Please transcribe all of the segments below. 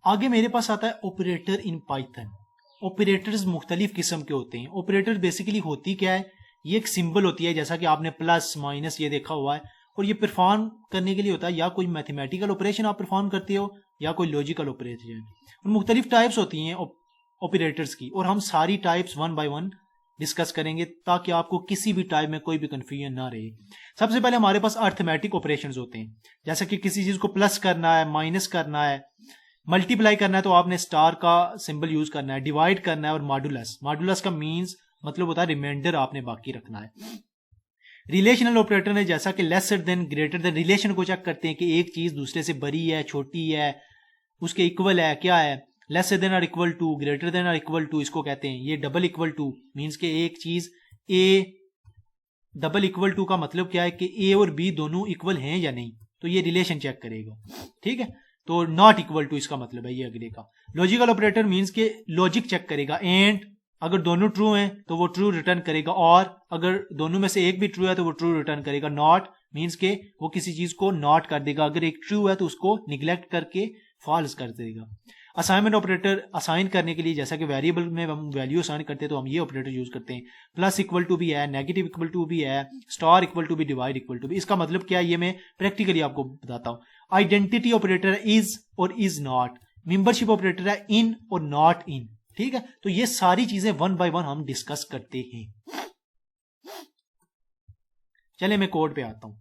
आगे मेरे पास आता है ऑपरेटर इन पाइथन। ऑपरेटर्स मुख्तलिफ किस्म के होते हैं। ऑपरेटर बेसिकली होती क्या है, ये एक सिंबल होती है, जैसा कि आपने प्लस माइनस ये देखा हुआ है, और ये परफॉर्म करने के लिए होता है, या कोई मैथमेटिकल ऑपरेशन आप परफॉर्म करते हो या कोई लॉजिकल ऑपरेशन। और मुख्तलिफ टाइप्स होती हैं ऑपरेटर्स की, और हम सारी types one by one discuss करेंगे ताकि आपको किसी भी टाइप में कोई भी कंफ्यूजन ना रहे। सबसे पहले हमारे पास अर्थमेटिक ऑपरेशंस होते हैं, जैसे कि किसी चीज को प्लस करना है, माइनस करना है, मल्टीप्लाई करना है तो आपने स्टार का सिंबल यूज करना है, डिवाइड करना है, और मॉडुलस। मॉडुलस का मींस मतलब होता है रिमाइंडर आपने बाकी रखना है। रिलेशनल ऑपरेटर ने जैसा कि laser than, greater then, relation को चेक करते हैं कि एक चीज दूसरे से बड़ी है, छोटी है, उसके इक्वल है, क्या है। लेसर देन और इक्वल टू, ग्रेटर देन और इक्वल टू इसको कहते हैं। ये डबल इक्वल टू मींस के एक चीज ए डबल इक्वल टू का मतलब क्या है कि ए और बी दोनों इक्वल हैं या नहीं, तो ये रिलेशन चेक करेगा। ठीक है, तो नॉट इक्वल टू इसका मतलब है ये अगले का। लॉजिकल ऑपरेटर मींस के लॉजिक चेक करेगा। एंड अगर दोनों ट्रू हैं तो वो ट्रू रिटर्न करेगा, और अगर दोनों में से एक भी ट्रू है तो वो ट्रू रिटर्न करेगा। नॉट मींस के वो किसी चीज को नॉट कर देगा, अगर एक ट्रू है तो उसको निग्लेक्ट करके फॉल्स कर देगा। असाइनमेंट ऑपरेटर असाइन करने के लिए, जैसा कि वेरिएबल में हम वैल्यू असाइन करते हैं तो हम ये ऑपरेटर यूज करते हैं। प्लस इक्वल टू भी है, नेगेटिव इक्वल टू भी है, स्टार इक्वल टू भी, डिवाइड इक्वल टू भी। इसका मतलब क्या है ये मैं प्रैक्टिकली आपको बताता हूं। आइडेंटिटी ऑपरेटर है इज और इज नॉट। मेंबरशिप ऑपरेटर है इन और नॉट इन। ठीक है, तो ये सारी चीजें वन बाय वन हम डिस्कस करते हैं। चले मैं कोड पे आता हूं।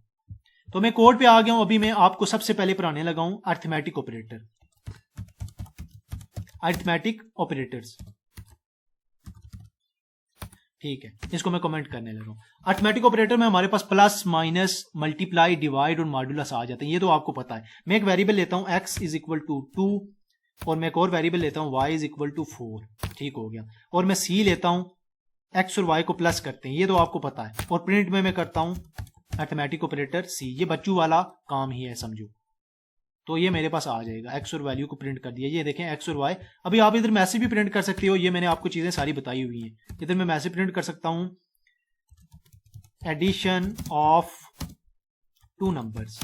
तो मैं कोड पे आ गया हूं। अभी मैं आपको सबसे पहले पढ़ाने लगा हूं अर्थमेटिक ऑपरेटर, अर्थमेटिक ऑपरेटर्स। ठीक है, इसको मैं कमेंट करने लगा हूं। अर्थमेटिक ऑपरेटर में हमारे पास प्लस, माइनस, मल्टीप्लाई, डिवाइड और मॉडुलस आ जाते हैं, ये तो आपको पता है। मैं एक वेरिएबल लेता हूं x इज इक्वल टू 2, और मैं एक और वेरिएबल लेता हूं y इज इक्वल टू 4। ठीक हो गया। और मैं c लेता हूं, x और y को प्लस करते हैं, ये तो आपको पता है। और प्रिंट में मैं करता हूं अर्थमेटिक ऑपरेटर c। ये बच्चों वाला काम ही है समझो। तो ये मेरे पास आ जाएगा, एक्स और वैल्यू को प्रिंट कर दिया। ये देखें एक्स और वाई। अभी आप इधर मैसेज भी प्रिंट कर सकते हो, ये मैंने आपको चीजें सारी बताई हुई हैं। इधर मैं मैसेज प्रिंट कर सकता हूं, एडिशन ऑफ 2 नंबर्स।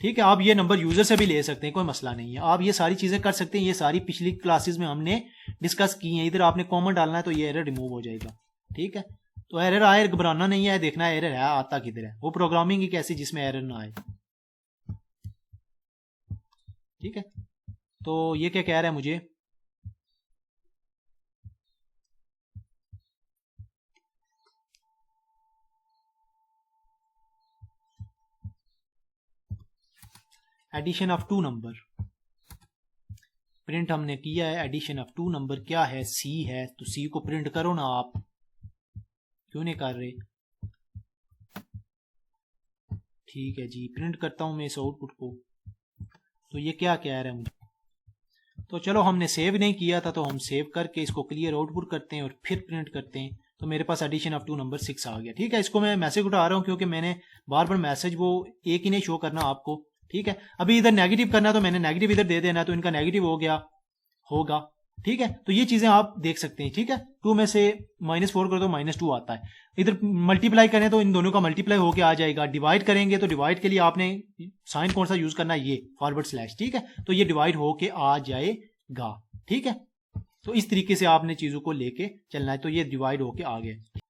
ठीक है, आप ये नंबर यूजर से भी ले सकते हैं, कोई मसला नहीं है, आप ये सारी चीजें कर सकते हैं। ये सारी पिछली क्लासेस में हमने डिस्कस की हैं। इधर आपने कॉमन डालना है तो ये एरर रिमूव हो जाएगा। ठीक है, तो एरर आए घबराना नहीं है, देखना है एरर है आता किधर है। वो प्रोग्रामिंग ही कैसी जिसमें एरर ना आए। ठीक है, तो ये क्या कह रहा है मुझे, एडिशन ऑफ 2 नंबर प्रिंट हमने किया है। एडिशन ऑफ 2 नंबर क्या है, सी है, तो सी को प्रिंट करो ना आप, क्यों नहीं कर रहे। ठीक है जी, प्रिंट करता हूं मैं इस आउटपुट को। तो ये क्या कह रहा है मुझे, तो चलो हमने सेव नहीं किया था तो हम सेव करके इसको क्लियर आउटपुट करते हैं और फिर प्रिंट करते हैं। तो मेरे पास एडिशन ऑफ 2 नंबर 6 आ गया। ठीक है, इसको मैं मैसेज उठा रहा हूं क्योंकि मैंने बार बार मैसेज वो एक ही नहीं शो करना आपको। ठीक है, अभी इधर नेगेटिव करना तो मैंने नेगेटिव इधर दे देना, तो इनका नेगेटिव हो गया होगा। ठीक है, तो ये चीजें आप देख सकते हैं। ठीक है, 2 में से -4 करो तो -2 आता है। इधर मल्टीप्लाई करें तो इन दोनों का मल्टीप्लाई होके आ जाएगा। डिवाइड करेंगे तो डिवाइड के लिए आपने साइन कौन सा यूज करना है, ये फॉरवर्ड स्लैश। ठीक है, तो ये डिवाइड होके आ जाएगा। ठीक है, तो इस तरीके से आपने चीजों को लेके चलना है। तो ये डिवाइड होके आ गया।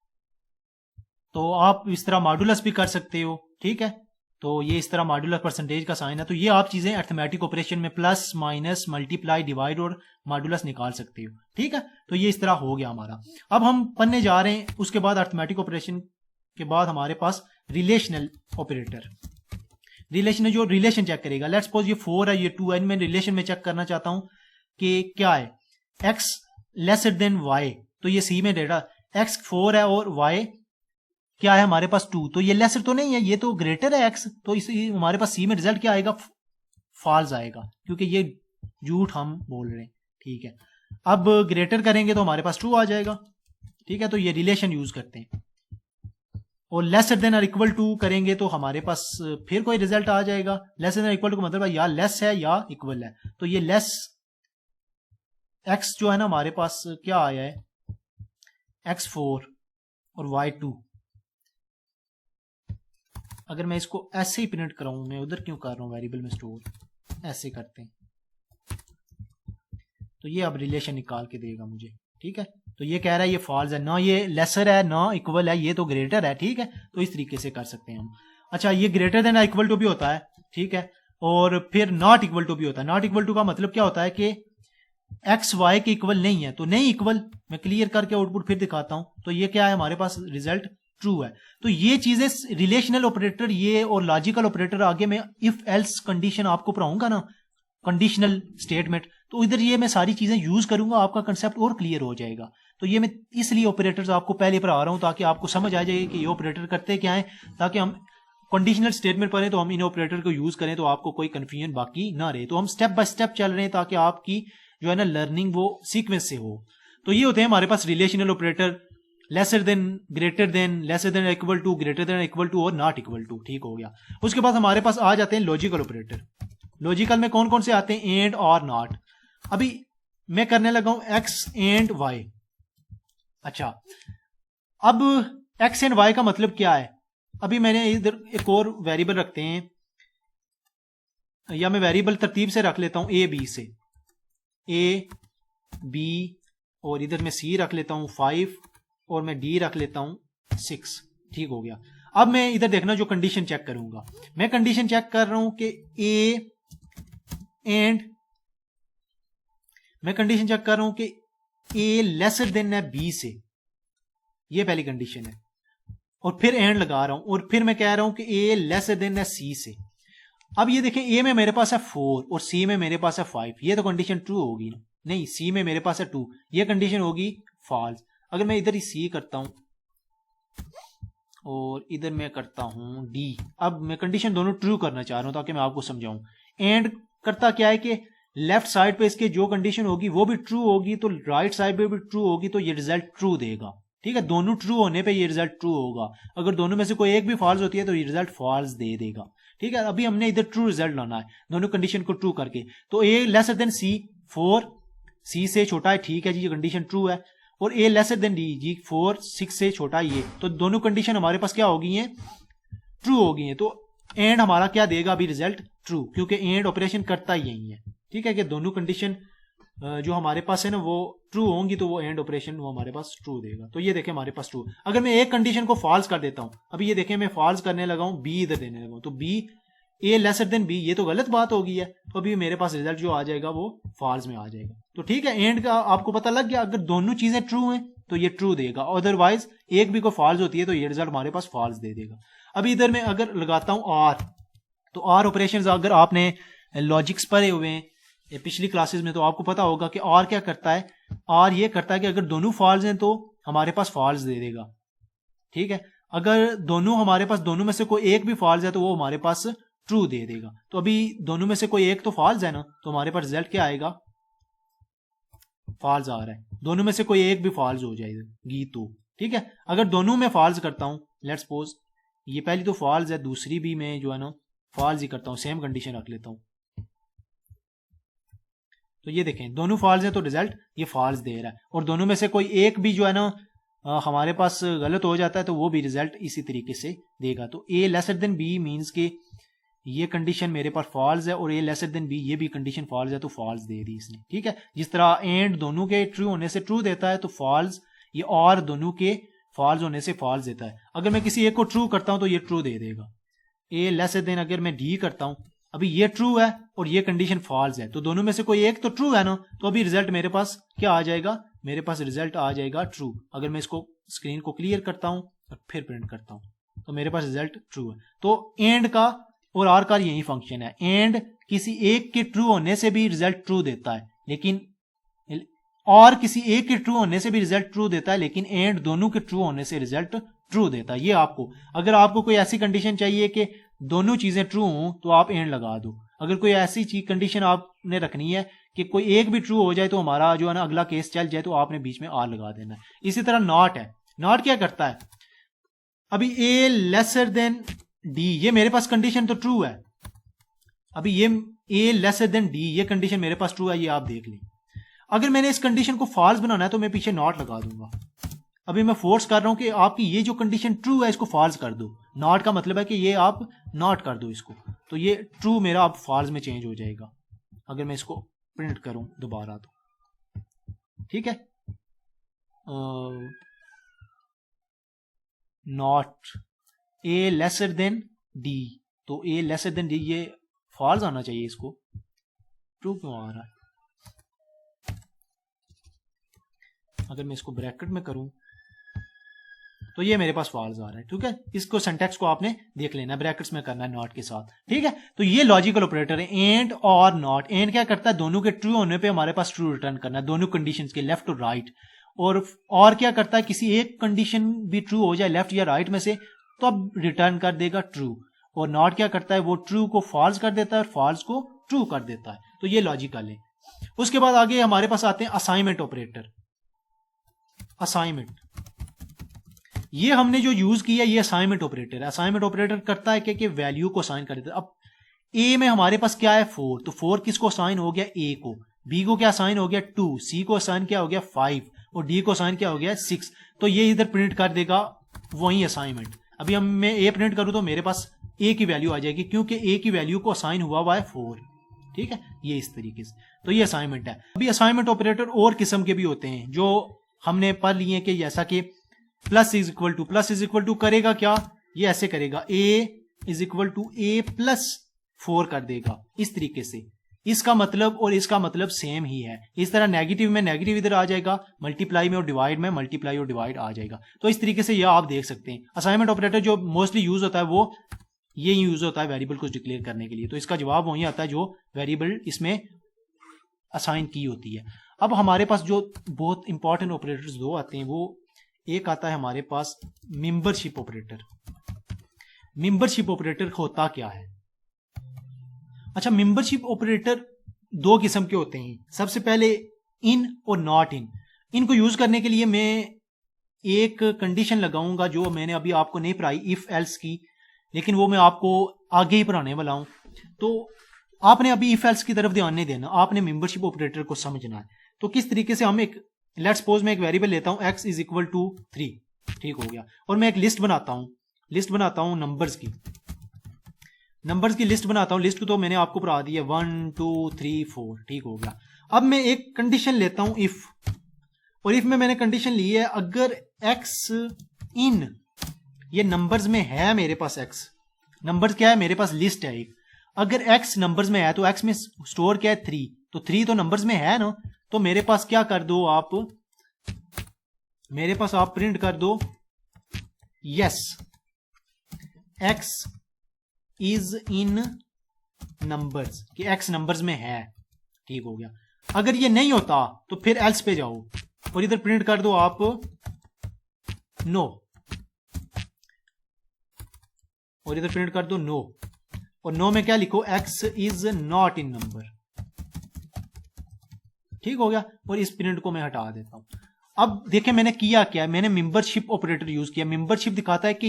तो आप इस तरह मॉडुलस भी कर सकते हो। ठीक है, तो ये इस तरह मॉडुलस परसेंटेज का साइन है। तो ये आप चीजें अर्थमेटिक ऑपरेशन में प्लस, माइनस, मल्टीप्लाई, डिवाइड और मॉडुलस निकाल सकते हो। ठीक है, तो ये इस तरह हो गया हमारा। अब हम पढ़ने जा रहे हैं उसके बाद अर्थमेटिक ऑपरेशन के बाद हमारे पास रिलेशनल ऑपरेटर। रिलेशन जो रिलेशन चेक करेगा, लेट्स सपोज ये 4 है, ये 2 है, मैं रिलेशन में चेक करना चाहता हूं कि क्या है, x लेसर देन y। तो ये सी में डेटा x 4 है और y क्या है हमारे पास 2, तो ये लेसर तो नहीं है, ये तो ग्रेटर है x। तो इस हमारे पास सी में रिजल्ट क्या आएगा, फॉल्स आएगा, क्योंकि ये झूठ हम बोल रहे हैं। ठीक है, अब ग्रेटर करेंगे तो हमारे पास ट्रू आ जाएगा। ठीक है, तो ये रिलेशन यूज करते हैं। और लेसर देन और इक्वल टू करेंगे तो हमारे पास फिर कोई रिजल्ट आ जाएगा। लेसर देन इक्वल टू का मतलब या लेस है या इक्वल है। तो ये लेस x जो है ना हमारे पास क्या आया है, x4 और y2। अगर मैं इसको ऐसे ही प्रिंट कराऊं, मैं उधर क्यों कर रहा हूं वेरिएबल में स्टोर, ऐसे करते हैं। तो ये अब रिलेशन निकाल के देगा मुझे, ठीक है। तो ये कह रहा है ये फॉल्स है, ना ये लेसर है ना इक्वल है, ये तो ग्रेटर है, ठीक है। तो इस तरीके से कर सकते हैं हम। अच्छा, ये ग्रेटर देन इक्वल टू भी होता है, ठीक है, और फिर नॉट इक्वल टू भी होता है। नॉट इक्वल टू का मतलब क्या होता है कि एक्स वाई के इक्वल नहीं है, तो नहीं इक्वल। मैं क्लियर करके आउटपुट फिर दिखाता हूं। तो ये क्या है, हमारे पास रिजल्ट ट्रू है। तो ये चीजें रिलेशनल ऑपरेटर ये और लॉजिकल ऑपरेटर आगे मैं इफ एल्स कंडीशन आपको पढ़ाऊंगा ना, कंडीशनल स्टेटमेंट, तो इधर ये मैं सारी चीजें यूज करूंगा, आपका कंसेप्ट और क्लियर हो जाएगा। तो ये मैं इसलिए ऑपरेटर्स आपको पहले पढ़ा रहा हूं ताकि आपको समझ आ जाए कि ये ऑपरेटर करते क्या है, ताकि हम कंडीशनल स्टेटमेंट पढ़ें तो हम इन ऑपरेटर को यूज करें तो आपको कोई कंफ्यूजन बाकी ना रहे। तो हम स्टेप बाय स्टेप चल रहे हैं ताकि आपकी जो है ना लर्निंग वो सीक्वेंस से हो। तो ये होते हैं हमारे पास relational operator, lesser than, greater than, lesser than equal to, greater than equal to और नॉट इक्वल टू, ठीक हो गया। उसके बाद हमारे पास आ जाते हैं लॉजिकल ऑपरेटर। लॉजिकल में कौन कौन से आते हैं, एंड और नॉट। अभी मैं करने लगा हूं एक्स एंड वाई। अच्छा, अब एक्स एंड वाई का मतलब क्या है। अभी मैंने इधर एक और वेरिएबल रखते हैं, या मैं वेरिएबल तरतीब से रख लेता हूं ए बी से, ए बी, और इधर मैं सी रख लेता हूं 5, और मैं डी रख लेता हूं 6, ठीक हो गया। अब मैं इधर देखना जो कंडीशन चेक करूंगा, मैं कंडीशन चेक कर रहा हूं कि ए एंड, मैं कंडीशन चेक कर रहा हूं कि ए लेसर देन है बी से, ये पहली कंडीशन है, और फिर एंड लगा रहा हूं, और फिर मैं कह रहा हूं कि ए लेसर देन है सी से। अब ये देखें, ए में मेरे पास है 4 और सी में मेरे पास है 5, ये तो कंडीशन ट्रू होगी ना, नहीं, सी में मेरे पास है 2, ये कंडीशन होगी फॉल्स। अगर मैं इधर ही सी करता हूं और इधर मैं करता हूं डी, अब मैं कंडीशन दोनों ट्रू करना चाह रहा हूं ताकि मैं आपको समझाऊं। एंड करता क्या है कि लेफ्ट साइड पे इसके जो कंडीशन होगी वो भी ट्रू होगी, तो राइट साइड पे भी ट्रू होगी, तो ये रिजल्ट ट्रू देगा, ठीक है। दोनों ट्रू होने पे ये रिजल्ट ट्रू होगा। अगर दोनों में से कोई एक भी फॉल्स होती है तो ये रिजल्ट फॉल्स दे देगा, ठीक है। अभी हमने इधर ट्रू रिजल्ट लाना है दोनों कंडीशन को ट्रू करके। तो ए लेसर देन सी, 4 सी से छोटा है, ठीक है जी, ये कंडीशन ट्रू है। और ए लेसर देन डी जी, 4 6 से छोटा है ये, तो दोनों कंडीशन हमारे पास क्या हो गई हैं, ट्रू हो गई हैं। तो एंड हमारा क्या देगा अभी, रिजल्ट ट्रू, क्योंकि एंड ऑपरेशन करता ही यही है, ठीक है, कि दोनों कंडीशन जो हमारे पास है ना वो ट्रू होंगी तो वो एंड ऑपरेशन वो हमारे पास ट्रू देगा। तो ये देखें हमारे पास ट्रू। अगर मैं एक कंडीशन को फॉल्स कर देता हूं, अभी ये देखें मैं फॉल्स करने लगा हूं, बी इधर देने लगा हूं, तो B A lesser than B, ये तो गलत बात हो गई है, तो अभी मेरे पास रिजल्ट जो आ जाएगा वो फॉल्स में आ जाएगा। तो ठीक है, एंड का आपको पता लग गया, अगर दोनों चीजें ट्रू हैं तो ये ट्रू देगा, अदरवाइज एक भी को फॉल्स होती है तो ये रिजल्ट हमारे पास फॉल्स दे देगा। अभी इधर मैं अगर लगाता हूं आर, तो आर ऑपरेशंस अगर आपने लॉजिक्स पढ़े हुए हैं पिछली क्लासेस में तो आपको पता होगा कि आर क्या करता है। आर ये करता है कि अगर दोनों फॉल्स हैं तो हमारे पास फॉल्स दे देगा, ठीक है। अगर दोनों हमारे पास दोनों में से कोई एक भी फॉल्स है तो वो हमारे पास ट्रू दे देगा। तो अभी दोनों में से कोई एक तो फॉल्स है ना, तो हमारे पास रिजल्ट क्या आएगा, फॉल्स आ रहा है। दोनों में से कोई एक भी फॉल्स हो जाएगी तो ठीक है। अगर दोनों में फॉल्स करता हूं, लेट्स सपोज ये पहली तो फॉल्स है, दूसरी भी मैं जो है ना फॉल्स ही करता हूं, सेम कंडीशन रख लेता हूं, तो ये देखें दोनों फॉल्स हैं तो रिजल्ट ये फॉल्स दे रहा है। और दोनों में से कोई एक भी जो है ना हमारे पास गलत हो जाता है तो वो भी रिजल्ट इसी तरीके से देगा। तो A lesser than B means के ये कंडीशन मेरे पास फॉल्स है और ए लेसर देन बी ये भी कंडीशन फॉल्स है तो फॉल्स दे दी इसने, ठीक है। जिस तरह एंड दोनों के ट्रू होने से ट्रू देता है तो फॉल्स ये और दोनों के फॉल्स होने से फॉल्स देता है। अगर मैं किसी एक को ट्रू करता हूं तो ये ट्रू दे देगा। ए लेसर देन अगर मैं डी करता हूं, अभी ये ट्रू है और ये कंडीशन फॉल्स है, तो दोनों में से कोई एक तो ट्रू है ना, तो अभी रिजल्ट मेरे पास क्या आ जाएगा, मेरे पास रिजल्ट आ जाएगा ट्रू। अगर मैं इसको स्क्रीन को क्लियर करता हूं और फिर प्रिंट करता हूं तो मेरे पास रिजल्ट ट्रू है। तो एंड का और आर का यही फंक्शन है, एंड किसी एक के ट्रू होने से भी रिजल्ट ट्रू देता है, लेकिन और किसी एक के ट्रू होने से भी रिजल्ट ट्रू देता है, लेकिन एंड दोनों के ट्रू होने से रिजल्ट ट्रू देता है। ये आपको, अगर आपको कोई ऐसी कंडीशन चाहिए कि दोनों चीजें ट्रू हों तो आप एंड लगा दो। अगर कोई ऐसी चीज कंडीशन आपने रखनी है कि कोई एक भी ट्रू हो जाए तो हमारा जो है ना अगला केस चल जाए, तो आपने बीच में आर लगा देना है। इसी तरह नॉट है, नॉट क्या करता है, अभी ए लेसर देन डी, ये मेरे पास कंडीशन तो ट्रू है, अभी ये ए लेसर देन डी ये कंडीशन मेरे पास ट्रू है, ये आप देख लें। अगर मैंने इस कंडीशन को फॉल्स बनाना है तो मैं पीछे नॉट लगा दूंगा। अभी मैं फोर्स कर रहा हूं कि आपकी ये जो कंडीशन ट्रू है इसको फॉल्स कर दो, नॉट का मतलब है कि ये आप नॉट कर दो इसको, तो ये ट्रू मेरा अब फॉल्स में चेंज हो जाएगा। अगर मैं इसको प्रिंट करूं दोबारा ठीक है, not a lesser then D, तो ए लेसर देन डी ये फॉल्स आना चाहिए, इसको ट्रू क्यों आ रहा है? अगर मैं इसको ब्रैकेट में करूं तो ये मेरे पास फॉल्स आ रहा है। ठीक है, इसको सिंटैक्स को आपने देख लेना, ब्रैकेट्स में करना है नॉट के साथ। ठीक है, तो ये लॉजिकल ऑपरेटर है, एंड और नॉट। एंड क्या करता है, दोनों के ट्रू होने पे हमारे पास ट्रू रिटर्न करना है, दोनों कंडीशंस के, लेफ्ट और राइट। और क्या करता है, किसी एक कंडीशन भी ट्रू हो जाए लेफ्ट या राइट में से तो अब रिटर्न कर देगा ट्रू। और नॉट क्या करता है, वो ट्रू को फॉल्स कर देता है और फॉल्स को ट्रू कर देता है। तो ये लॉजिकल है। उसके बाद आगे हमारे पास आते हैं असाइनमेंट ऑपरेटर। असाइनमेंट, ये हमने जो यूज किया ये असाइनमेंट ऑपरेटर है। असाइनमेंट ऑपरेटर करता है कि वैल्यू को असाइन कर देता है। अब ए में हमारे पास क्या है 4, तो 4 किसको असाइन हो गया, ए को। बी को क्या असाइन हो गया 2, सी को असाइन क्या हो गया 5 और डी को असाइन क्या हो गया 6। तो ये इधर प्रिंट कर देगा वही असाइनमेंट। अभी हम मैं ए प्रिंट करूं तो मेरे पास ए की वैल्यू आ जाएगी क्योंकि ए की वैल्यू को असाइन हुआ है 4। ठीक है, ये इस तरीके से, तो ये असाइनमेंट है। अभी असाइनमेंट ऑपरेटर और किस्म के भी होते हैं जो हमने पढ़ लिए कि जैसा कि प्लस इज इक्वल टू करेगा क्या, ये ऐसे करेगा a is equal to a plus 4 कर देगा इस तरीके से। इसका मतलब और इसका मतलब सेम ही है। इस तरह नेगेटिव में नेगेटिव इधर आ जाएगा, मल्टीप्लाई में और डिवाइड में मल्टीप्लाई और डिवाइड आ जाएगा। तो इस तरीके से यह आप देख सकते हैं। असाइनमेंट ऑपरेटर जो मोस्टली यूज होता है वो ये यूज होता है वेरिएबल को डिक्लेयर करने के लिए। तो इसका जवाब वही आता है जो वेरिएबल इसमें असाइन की होती है। अब हमारे पास जो बहुत इंपॉर्टेंट ऑपरेटर्स दो आते हैं, वो एक आता है हमारे पास मेंबरशिप ऑपरेटर। मेंबरशिप ऑपरेटर होता क्या है? अच्छा, मेंबरशिप ऑपरेटर दो किस्म के होते हैं। सबसे पहले इन और नॉट इन। इनको यूज करने के लिए मैं एक कंडीशन लगाऊंगा जो मैंने अभी आपको नहीं पढ़ाई, इफ एल्स की, लेकिन वो मैं आपको आगे ही पढ़ाने वाला हूं। तो आपने अभी इफ एल्स की तरफ ध्यान नहीं देना, आपने मेंबरशिप ऑपरेटर को समझना है। तो किस तरीके से हम एक, लेट्स सपोज मैं एक वेरिएबल लेता हूं x इज इक्वल टू 3, ठीक हो गया, और मैं एक लिस्ट बनाता हूं नंबर्स की लिस्ट बनाता हूं। लिस्ट को तो मैंने आपको पढ़ा दिया 1 2 3 4, ठीक हो गया। अब मैं एक कंडीशन लेता हूं इफ, और इफ में मैंने कंडीशन ली है अगर x इन, ये नंबर्स में है, मेरे पास x नंबर्स क्या है, मेरे पास लिस्ट है एक, अगर x नंबर्स में है तो x में स्टोर क्या है 3, तो 3 तो नंबर्स में है ना। तो मेरे पास क्या कर दो आप, मेरे पास आप प्रिंट कर दो yes x is in numbers, कि x नंबर्स में है, ठीक हो गया। अगर ये नहीं होता तो फिर एल्स पे जाओ और इधर प्रिंट कर दो आप नो, और इधर प्रिंट कर दो नो, और नो में क्या लिखो, x is not in number, ठीक हो गया। और इस प्रिंट को मैं हटा देता हूं। अब देखें मैंने किया क्या, मैंने मेंबरशिप ऑपरेटर यूज किया। मेंबरशिप दिखाता है कि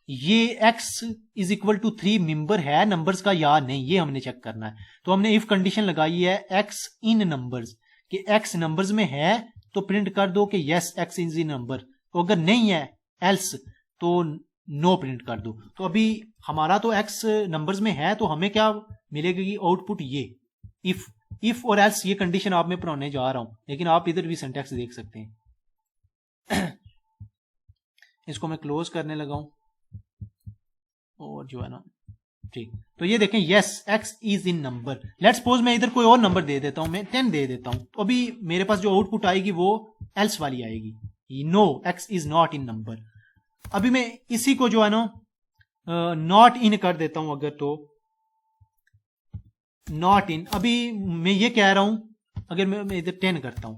ये x is equal to 3 member है नंबर्स का या नहीं, ये हमने चेक करना है। तो हमने इफ कंडीशन लगाई है x इन नंबर्स, कि x नंबर्स में है तो प्रिंट कर दो कि yes x is in number, तो अगर नहीं है एल्स तो नो प्रिंट कर दो। तो अभी हमारा तो x नंबर्स में है, तो हमें क्या मिलेगी आउटपुट, ये इफ और एल्स। ये कंडीशन आप मैं पढ़ाने जा रहा हूं, लेकिन आप इधर भी सिंटैक्स देख सकते हैं। इसको मैं क्लोज करने लगा हूं और जो है ना, ठीक। तो ये देखें yes x is in number. Let's suppose मैं इधर कोई और नंबर दे देता हूं, मैं 10 दे देता हूं, तो अभी मेरे पास जो आउटपुट आएगी वो एल्स वाली आएगी, no x is not in number. अभी मैं इसी को जो है ना नॉट इन कर देता हूं, अगर तो नॉट इन, अभी मैं ये कह रहा हूं, अगर मैं इधर 10 करता हूं,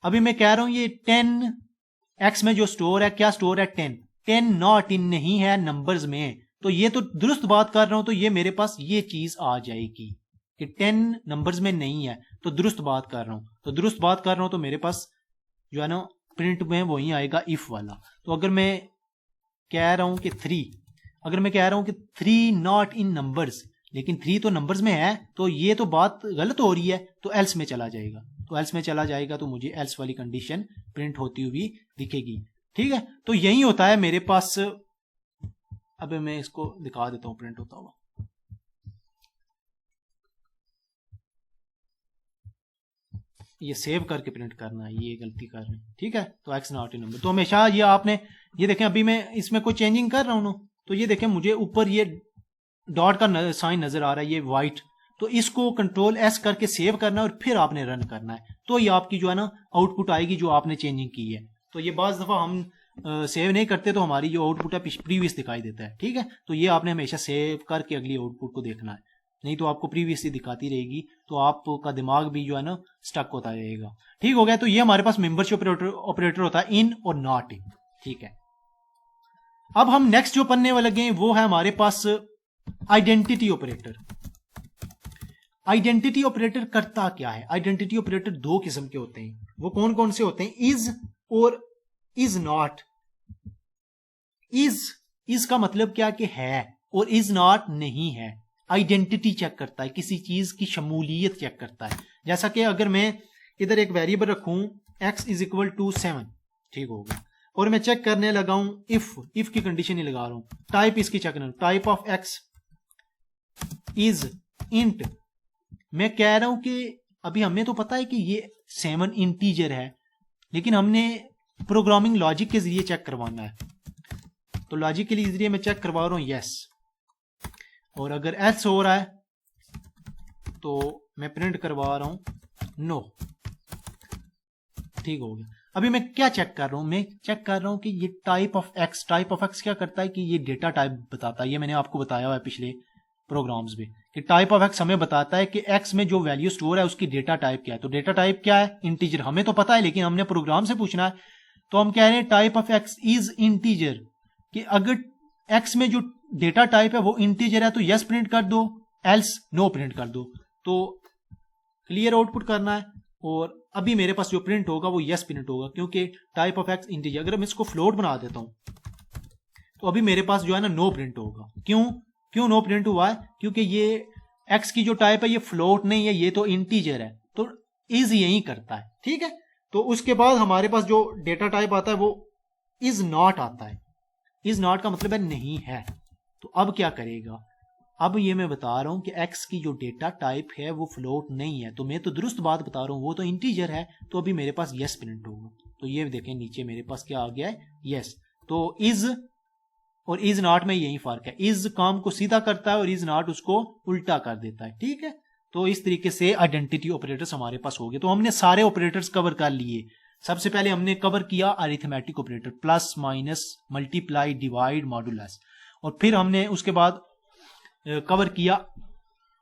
अभी मैं कह रहा हूं ये 10 x में जो स्टोर है, क्या स्टोर है 10 नॉट इन नहीं है नंबर्स में, तो ये तो दुरुस्त बात कर रहा हूं, तो ये मेरे पास ये चीज आ जाएगी कि 10 नंबर्स में नहीं है, तो दुरुस्त बात कर रहा हूं। तो दुरुस्त बात कर रहा हूं तो मेरे पास जो है ना प्रिंट में वही आएगा इफ वाला। तो अगर मैं कह रहा हूं कि 3, अगर मैं कह रहा हूं कि 3 नॉट इन नंबर्स, लेकिन 3 तो नंबर्स में है, तो ये तो बात गलत हो रही है, तो एल्स में चला जाएगा। तो एल्स में चला जाएगा तो मुझे एल्स वाली कंडीशन प्रिंट होती हुई दिखेगी, ठीक है। तो यही होता है मेरे पास। अब मैं इसको दिखा देता हूं प्रिंट होता हुआ। ये सेव करके प्रिंट करना है, ये गलती कर रहे हैं, ठीक है। तो एक्स नॉट ए नंबर, तो हमेशा ये आपने ये देखें, अभी मैं इसमें कोई चेंजिंग कर रहा हूँ तो ये देखें मुझे ऊपर ये डॉट का साइन नजर आ रहा है, ये वाइट, तो इसको कंट्रोल एस करके सेव करना है और फिर आपने रन करना है, तो ये आपकी जो है ना आउटपुट आएगी जो आपने चेंजिंग की है। तो ये बाज दफा हम सेव नहीं करते तो हमारी जो आउटपुट है प्रीवियस दिखाई देता है, ठीक है। तो ये आपने हमेशा सेव करके अगली आउटपुट को देखना है, नहीं तो आपको प्रीवियस ही दिखाती रहेगी, तो आपका दिमाग भी जो है ना स्टक होता रहेगा। ठीक हो गया। तो ये हमारे पास मेंबरशिप ऑपरेटर होता है इन और नॉट इन, ठीक है। अब हम नेक्स्ट जो पढ़ने वाले लगे वो है हमारे पास आइडेंटिटी ऑपरेटर। आइडेंटिटी ऑपरेटर करता क्या है? आइडेंटिटी ऑपरेटर दो किस्म के होते हैं, वो कौन कौन से होते हैं? इज और इज नॉट। इज का मतलब क्या कि है, और इज नॉट नहीं है। आइडेंटिटी चेक करता है, किसी चीज की शमूलियत चेक करता है। जैसा कि अगर मैं इधर एक वेरिएबल रखूं x इज इक्वल टू 7, ठीक होगा, और मैं चेक करने लगा हूं इफ की कंडीशन ही लगा रहा हूं, टाइप इसकी चेक करना, type of x is int. मैं कह रहा हूं कि अभी हमें तो पता है कि ये 7 इंटीजर है, लेकिन हमने प्रोग्रामिंग लॉजिक के जरिए चेक करवाना है, तो लॉजिक के जरिए मैं चेक करवा रहा हूं यस, और अगर एल्स हो रहा है तो मैं प्रिंट करवा रहा हूं नो, ठीक हो गया। अभी मैं क्या चेक कर रहा हूं? मैं चेक कर रहा हूं कि ये टाइप ऑफ एक्स क्या करता है कि ये डेटा टाइप बताता है। ये मैंने आपको बताया हुआ है पिछले प्रोग्राम्स में कि टाइप ऑफ एक्स हमें बताता है कि एक्स में जो वैल्यू स्टोर है उसकी डेटा टाइप क्या है। तो डेटा टाइप क्या है? इंटीजर। हमें तो पता है लेकिन हमने प्रोग्राम से पूछना है, तो हम कह रहे हैं type of x is integer, कि अगर एक्स में जो डेटा टाइप है वो इंटीजर है तो यस प्रिंट कर दो, एल्स नो प्रिंट कर दो। तो क्लियर आउटपुट करना है, और अभी मेरे पास जो प्रिंट होगा वो यस प्रिंट होगा क्योंकि टाइप ऑफ एक्स इंटीजर। अगर मैं इसको फ्लोट बना देता हूं तो अभी मेरे पास जो है ना नो प्रिंट होगा। क्यों नो प्रिंट हुआ है? क्योंकि ये एक्स की जो टाइप है ये फ्लोट नहीं है, ये तो इंटीजर है, तो इज यही करता है, ठीक है। तो उसके बाद हमारे पास जो डेटा टाइप आता है वो इज नॉट आता है। इज नॉट का मतलब है नहीं है। तो अब क्या करेगा? अब ये मैं बता रहा हूं कि x की जो डेटा टाइप है वो फ्लोट नहीं है, तो मैं तो दुरुस्त बात बता रहा हूं, वो तो इंटीजर है, तो अभी मेरे पास यस प्रिंट होगा। तो ये देखें नीचे मेरे पास क्या आ गया है, यस। तो इज और इज नॉट में यही फर्क है, इज काम को सीधा करता है और इज नॉट उसको उल्टा कर देता है, ठीक है। तो इस तरीके से आइडेंटिटी ऑपरेटर्स हमारे पास हो गए। तो हमने सारे ऑपरेटर्स कवर कर लिए। सबसे पहले हमने कवर किया arithmetic operator, plus minus multiply divide modulus, और फिर हमने उसके बाद कवर किया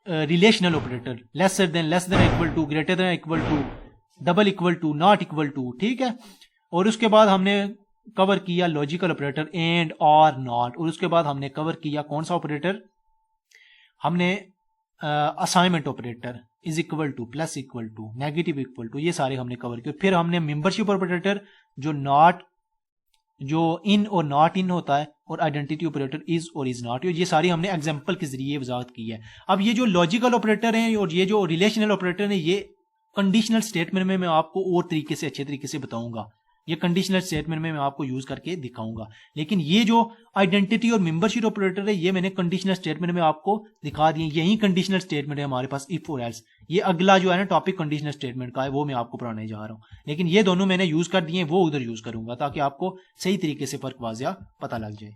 relational operator, less than equal to, greater than equal to, double equal to, not equal to, ठीक है। और उसके बाद हमने कवर किया लॉजिकल ऑपरेटर, एंड और नॉट, और उसके बाद हमने कवर किया कौन सा ऑपरेटर? हमने assignment operator, is equal to, plus equal to, negative equal to, ये सारे हमने कवर किए। फिर हमने मेंबरशिप ऑपरेटर जो नॉट, जो इन और नॉट इन होता है, और आइडेंटिटी ऑपरेटर इज और इज नॉट, ये सारी हमने एग्जांपल के जरिए वजाहत की है। अब ये जो लॉजिकल ऑपरेटर हैं और ये जो रिलेशनल ऑपरेटर हैं, ये कंडीशनल स्टेटमेंट में मैं आपको और तरीके से, अच्छे तरीके से बताऊंगा। ये कंडीशनल स्टेटमेंट में मैं आपको यूज करके दिखाऊंगा, लेकिन ये जो आइडेंटिटी और मेंबरशिप ऑपरेटर है ये मैंने कंडीशनल स्टेटमेंट में आपको दिखा दिए। यही कंडीशनल स्टेटमेंट है हमारे पास, इफ और एल्स। ये अगला जो है ना टॉपिक कंडीशनल स्टेटमेंट का है, वो मैं आपको पढ़ाने जा रहा हूं, लेकिन ये दोनों मैंने यूज कर दिए, वो उधर यूज करूंगा ताकि आपको सही तरीके से फर्क वाज़िया पता लग जाए।